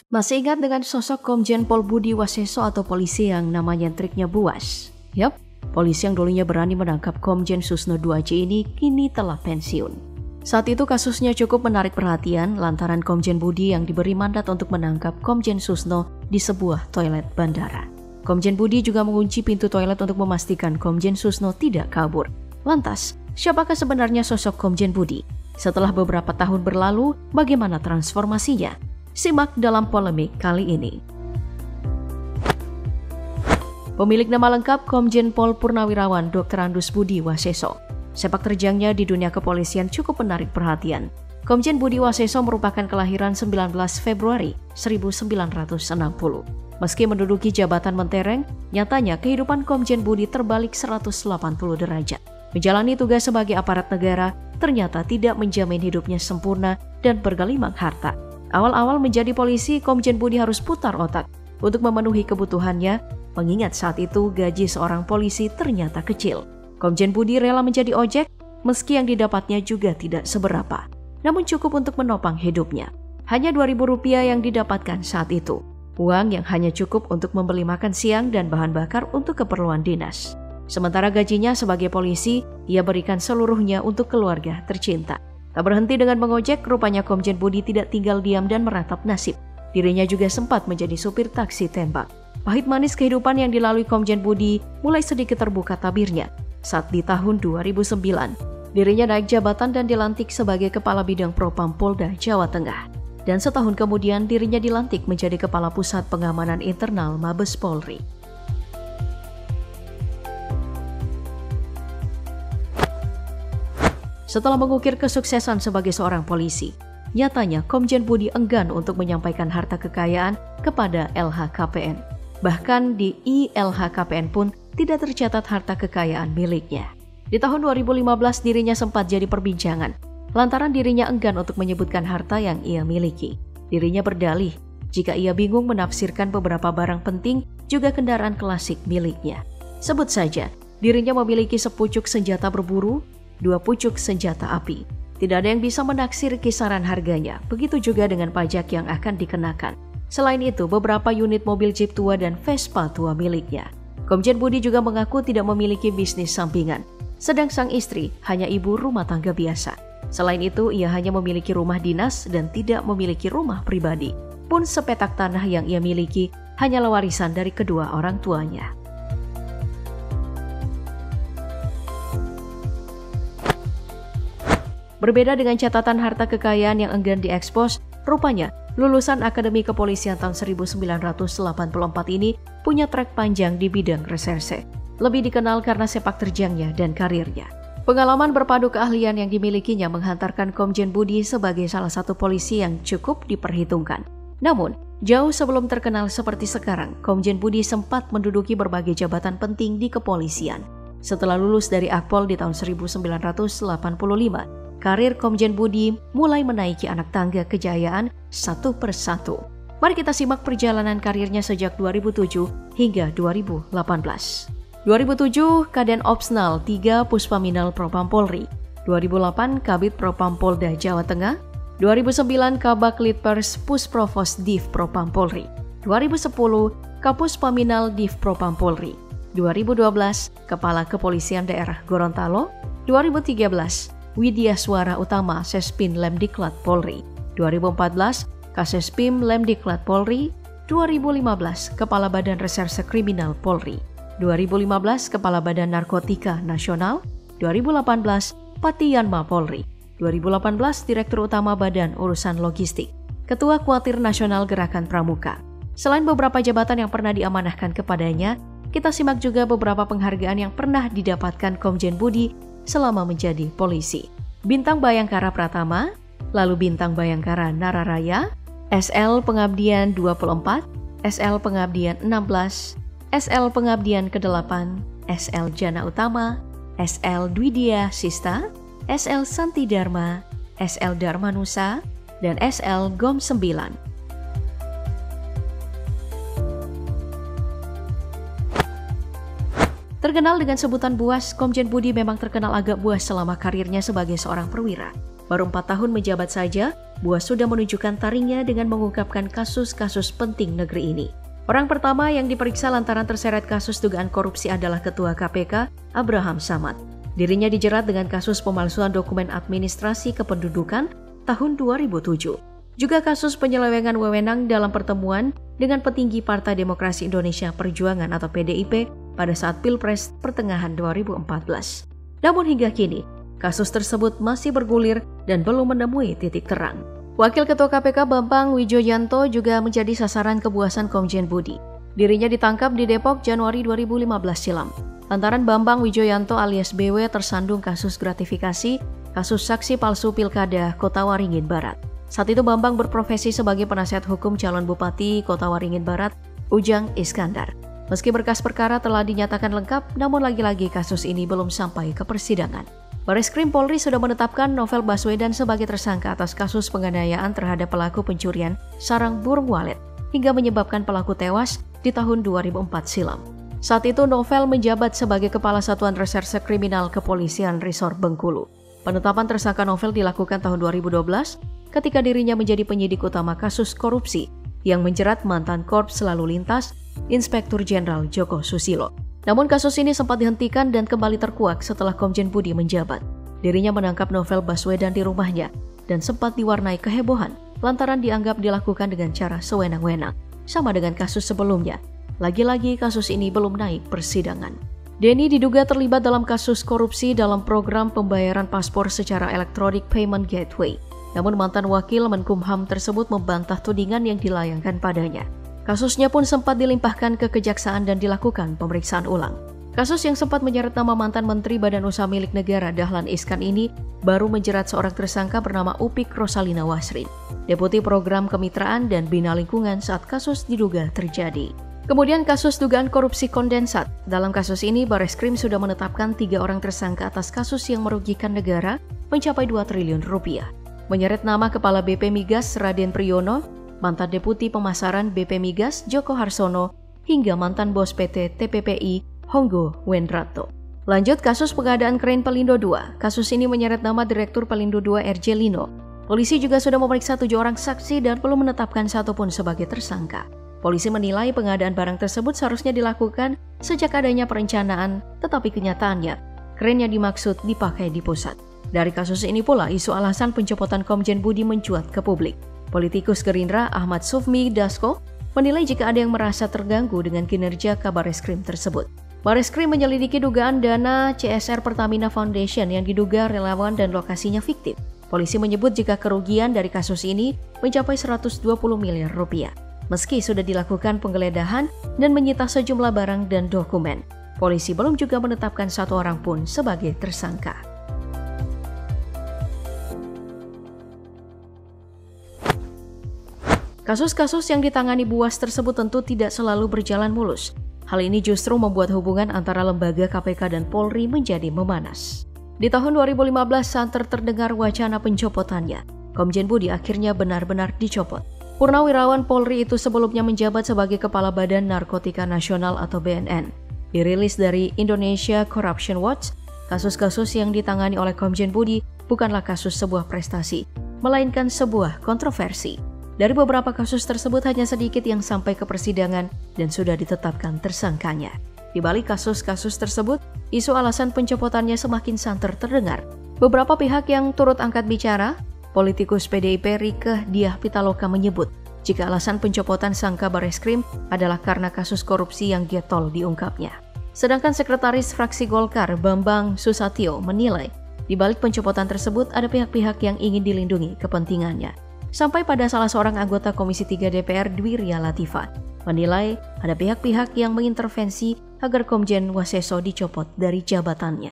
Masih ingat dengan sosok Komjen Pol Budi Waseso atau polisi yang namanya triknya buas? Yap, polisi yang dulunya berani menangkap Komjen Susno 2C ini kini telah pensiun. Saat itu kasusnya cukup menarik perhatian lantaran Komjen Budi yang diberi mandat untuk menangkap Komjen Susno di sebuah toilet bandara. Komjen Budi juga mengunci pintu toilet untuk memastikan Komjen Susno tidak kabur. Lantas, siapakah sebenarnya sosok Komjen Budi? Setelah beberapa tahun berlalu, bagaimana transformasinya? Simak dalam polemik kali ini. Pemilik nama lengkap Komjen Pol Purnawirawan Dr. Andus Budi Waseso. Sepak terjangnya di dunia kepolisian cukup menarik perhatian. Komjen Budi Waseso merupakan kelahiran 19 Februari 1960. Meski menduduki jabatan mentereng, nyatanya kehidupan Komjen Budi terbalik 180 derajat. Menjalani tugas sebagai aparat negara ternyata tidak menjamin hidupnya sempurna dan bergelimang harta. Awal-awal menjadi polisi, Komjen Budi harus putar otak untuk memenuhi kebutuhannya, mengingat saat itu gaji seorang polisi ternyata kecil. Komjen Budi rela menjadi ojek, meski yang didapatnya juga tidak seberapa. Namun cukup untuk menopang hidupnya. Hanya Rp2.000 yang didapatkan saat itu. Uang yang hanya cukup untuk membeli makan siang dan bahan bakar untuk keperluan dinas. Sementara gajinya sebagai polisi, ia berikan seluruhnya untuk keluarga tercinta. Tak berhenti dengan mengojek, rupanya Komjen Budi tidak tinggal diam dan meratap nasib. Dirinya juga sempat menjadi supir taksi tembak. Pahit manis kehidupan yang dilalui Komjen Budi mulai sedikit terbuka tabirnya saat di tahun 2009 dirinya naik jabatan dan dilantik sebagai Kepala Bidang Propam Polda Jawa Tengah. Dan setahun kemudian dirinya dilantik menjadi Kepala Pusat Pengamanan Internal Mabes Polri. Setelah mengukir kesuksesan sebagai seorang polisi, nyatanya Komjen Budi enggan untuk menyampaikan harta kekayaan kepada LHKPN. Bahkan di ILHKPN pun tidak tercatat harta kekayaan miliknya. Di tahun 2015 dirinya sempat jadi perbincangan, lantaran dirinya enggan untuk menyebutkan harta yang ia miliki. Dirinya berdalih jika ia bingung menafsirkan beberapa barang penting juga kendaraan klasik miliknya. Sebut saja, dirinya memiliki sepucuk senjata berburu, 2 pucuk senjata api. Tidak ada yang bisa menaksir kisaran harganya, begitu juga dengan pajak yang akan dikenakan. Selain itu, beberapa unit mobil Jeep tua dan Vespa tua miliknya. Komjen Budi juga mengaku tidak memiliki bisnis sampingan, sedang sang istri hanya ibu rumah tangga biasa. Selain itu, ia hanya memiliki rumah dinas dan tidak memiliki rumah pribadi. Pun sepetak tanah yang ia miliki hanyalah warisan dari kedua orang tuanya. Berbeda dengan catatan harta kekayaan yang enggan diekspos, rupanya lulusan Akademi Kepolisian tahun 1984 ini punya trek panjang di bidang reserse. Lebih dikenal karena sepak terjangnya dan karirnya. Pengalaman berpadu keahlian yang dimilikinya menghantarkan Komjen Budi sebagai salah satu polisi yang cukup diperhitungkan. Namun, jauh sebelum terkenal seperti sekarang, Komjen Budi sempat menduduki berbagai jabatan penting di kepolisian. Setelah lulus dari Akpol di tahun 1985, karir Komjen Budi mulai menaiki anak tangga kejayaan satu persatu. Mari kita simak perjalanan karirnya sejak 2007 hingga 2018. 2007, Kaden Opsnal 3 Puspaminal Propam Polri. 2008, Kabid Propam Polda Jawa Tengah. 2009, Kabak Litpers Pusprovos Div Propam Polri. 2010, Kapus Paminal Div Propam Polri. 2012, Kepala Kepolisian Daerah Gorontalo. 2013, Widya Suara Utama Sespin Lemdiklat Polri. 2014, Kasespim Lemdiklat Polri. 2015, Kepala Badan Reserse Kriminal Polri. 2015, Kepala Badan Narkotika Nasional. 2018, Patiyanma Polri. 2018, Direktur Utama Badan Urusan Logistik. Ketua Kuatir Nasional Gerakan Pramuka. Selain beberapa jabatan yang pernah diamanahkan kepadanya, kita simak juga beberapa penghargaan yang pernah didapatkan Komjen Budi selama menjadi polisi. Bintang Bayangkara Pratama, lalu Bintang Bayangkara Nararaya, SL Pengabdian 24, SL Pengabdian 16, SL Pengabdian ke-8, SL Jana Utama, SL Dwidia Sista, SL Santi Dharma, SL Dharmanusa, dan SL Gom 9. Terkenal dengan sebutan buas, Komjen Budi memang terkenal agak buas selama karirnya sebagai seorang perwira. Baru 4 tahun menjabat saja, Buas sudah menunjukkan taringnya dengan mengungkapkan kasus-kasus penting negeri ini. Orang pertama yang diperiksa lantaran terseret kasus dugaan korupsi adalah Ketua KPK, Abraham Samad. Dirinya dijerat dengan kasus pemalsuan dokumen administrasi kependudukan tahun 2007. Juga kasus penyelewengan wewenang dalam pertemuan dengan petinggi Partai Demokrasi Indonesia Perjuangan atau PDIP pada saat Pilpres pertengahan 2014. Namun hingga kini, kasus tersebut masih bergulir dan belum menemui titik terang. Wakil Ketua KPK Bambang Wijoyanto juga menjadi sasaran kebuasan Komjen Budi. Dirinya ditangkap di Depok Januari 2015 silam. Lantaran Bambang Wijoyanto alias BW tersandung kasus gratifikasi, kasus saksi palsu Pilkada Kota Waringin Barat. Saat itu Bambang berprofesi sebagai penasihat hukum calon Bupati Kota Waringin Barat, Ujang Iskandar. Meski berkas perkara telah dinyatakan lengkap, namun lagi-lagi kasus ini belum sampai ke persidangan. Bareskrim Polri sudah menetapkan Novel Baswedan sebagai tersangka atas kasus penganiayaan terhadap pelaku pencurian sarang burung walet hingga menyebabkan pelaku tewas di tahun 2004 silam. Saat itu Novel menjabat sebagai Kepala Satuan Reserse Kriminal Kepolisian Resor Bengkulu. Penetapan tersangka Novel dilakukan tahun 2012 ketika dirinya menjadi penyidik utama kasus korupsi yang menjerat mantan Korps Lalu Lintas, Inspektur Jenderal Joko Susilo. Namun kasus ini sempat dihentikan dan kembali terkuak setelah Komjen Budi menjabat. Dirinya menangkap Novel Baswedan di rumahnya dan sempat diwarnai kehebohan lantaran dianggap dilakukan dengan cara sewenang-wenang. Sama dengan kasus sebelumnya, lagi-lagi kasus ini belum naik persidangan. Denny diduga terlibat dalam kasus korupsi dalam program pembayaran paspor secara Electronic Payment Gateway. Namun mantan wakil Menkumham tersebut membantah tudingan yang dilayangkan padanya. Kasusnya pun sempat dilimpahkan ke kejaksaan dan dilakukan pemeriksaan ulang. Kasus yang sempat menyeret nama mantan Menteri Badan Usaha Milik Negara Dahlan Iskan ini baru menjerat seorang tersangka bernama Upik Rosalina Wasrin, Deputi Program Kemitraan dan Bina Lingkungan saat kasus diduga terjadi. Kemudian kasus dugaan korupsi kondensat. Dalam kasus ini, Bareskrim sudah menetapkan 3 orang tersangka atas kasus yang merugikan negara mencapai 2 triliun rupiah. Menyeret nama Kepala BP Migas Raden Priyono, mantan Deputi Pemasaran BP Migas Joko Harsono, hingga mantan bos PT TPPI Honggo Wendrato. Lanjut kasus pengadaan krain Pelindo II. Kasus ini menyeret nama Direktur Pelindo II RJ Lino. Polisi juga sudah memeriksa 7 orang saksi dan belum menetapkan satupun sebagai tersangka. Polisi menilai pengadaan barang tersebut seharusnya dilakukan sejak adanya perencanaan, tetapi kenyataannya, krain yang dimaksud dipakai di pusat. Dari kasus ini pula, isu alasan pencopotan Komjen Budi mencuat ke publik. Politikus Gerindra Ahmad Sufmi Dasko menilai jika ada yang merasa terganggu dengan kinerja Kabareskrim tersebut. Bareskrim menyelidiki dugaan dana CSR Pertamina Foundation yang diduga relawan dan lokasinya fiktif. Polisi menyebut jika kerugian dari kasus ini mencapai 120 miliar rupiah. Meski sudah dilakukan penggeledahan dan menyita sejumlah barang dan dokumen, polisi belum juga menetapkan 1 orang pun sebagai tersangka. Kasus-kasus yang ditangani Buas tersebut tentu tidak selalu berjalan mulus. Hal ini justru membuat hubungan antara lembaga KPK dan Polri menjadi memanas. Di tahun 2015 saat terdengar wacana pencopotannya, Komjen Budi akhirnya benar-benar dicopot. Purnawirawan Polri itu sebelumnya menjabat sebagai Kepala Badan Narkotika Nasional atau BNN. Dirilis dari Indonesia Corruption Watch, kasus-kasus yang ditangani oleh Komjen Budi bukanlah kasus sebuah prestasi, melainkan sebuah kontroversi. Dari beberapa kasus tersebut hanya sedikit yang sampai ke persidangan dan sudah ditetapkan tersangkanya. Di balik kasus-kasus tersebut, isu alasan pencopotannya semakin santer terdengar. Beberapa pihak yang turut angkat bicara, politikus PDIP Rieke Diah Pitaloka menyebut jika alasan pencopotan sang Kabareskrim adalah karena kasus korupsi yang getol diungkapnya. Sedangkan Sekretaris Fraksi Golkar Bambang Susatyo menilai di balik pencopotan tersebut ada pihak-pihak yang ingin dilindungi kepentingannya. Sampai pada salah seorang anggota Komisi 3 DPR Dwi Ria Latifa menilai ada pihak-pihak yang mengintervensi agar Komjen Waseso dicopot dari jabatannya.